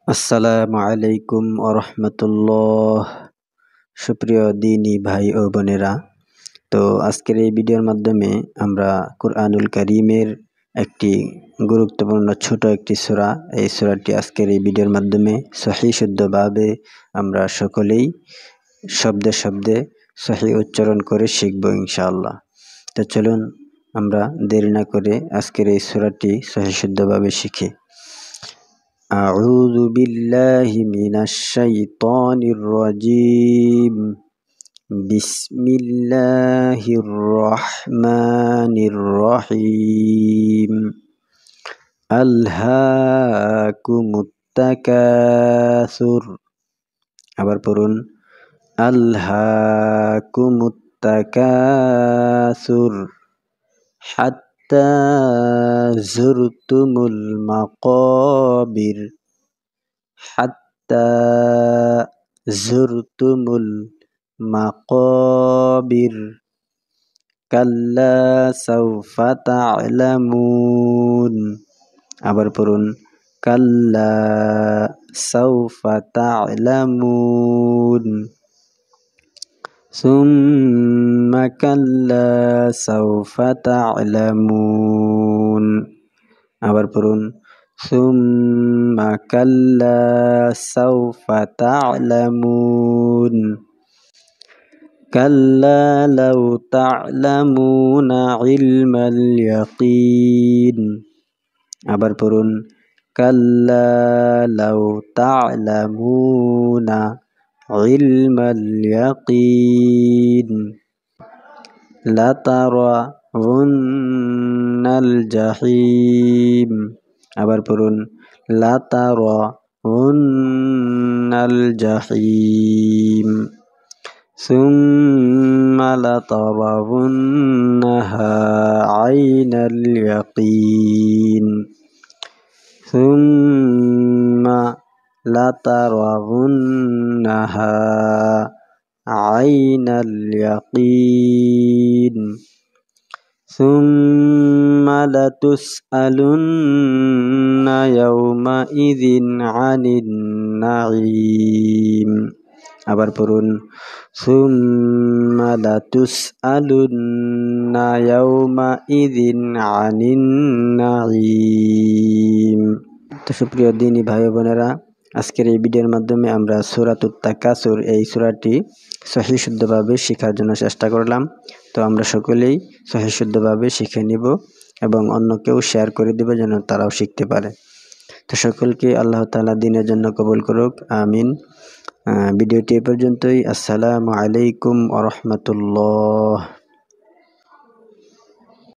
আসসালামু আলাইকুম ওরহমতুল্লাহ। সুপ্রিয় দিনী ভাই ও বোনেরা, তো আজকের এই ভিডিওর মাধ্যমে আমরা কুরআনুল কারীমের একটি গুরুত্বপূর্ণ ছোট একটি সূরা, এই সূরাটি আজকের এই ভিডিওর মাধ্যমে সহিহ শুদ্ধভাবে আমরা সকলেই শব্দে শব্দে সহিহ উচ্চারণ করে শিখব ইনশাআল্লাহ। তো চলুন আমরা দেরি না করে আজকের এই সূরাটি সহিহ শুদ্ধভাবে শিখি। أعوذ بالله من الشيطان الرجيم بسم الله الرحمن الرحيم ألهاكم التكاثر আবার পড়ুন ألهاكم التكاثر حتى زرتم المقابر حتى زرتم المقابر كلا سوف تعلمون আবার পড়ুন كلا سوف تعلمون ثم كلا سوف تعلمون আবার পড়ুন ثم كلا سوف تعلمون كلا لو تعلمون علم اليقين আবার পড়ুন كلا لو تعلمون علم اليقين لترون الجحيم আবার পড়ুন لترون الجحيم ثم لترونها عين اليقين ثم لترونها عين اليقين ثم لتسألن يومئذ عن النعيم আবার পড়ুন ثم لتسألن يومئذ عن النعيم। তো সুপ্রিয় দিনী ভাই বোনেরা, আজকের এই ভিডিওর মাধ্যমে আমরা সূরাতুত তাকাসুর এই সূরাটি সহিহ শুদ্ধভাবে শেখার জন্য চেষ্টা করলাম। তো আমরা সকলেই সহিহ শুদ্ধভাবে শিখে নিব এবং অন্যকেও শেয়ার করে দেব যেন তারাও শিখতে পারে। তো সকলকে আল্লাহ তাআলা দ্বীনের জন্য কবুল করুক, আমিন। ভিডিওটি এ পর্যন্তই। আসসালামু আলাইকুম ওয়া রাহমাতুল্লাহ।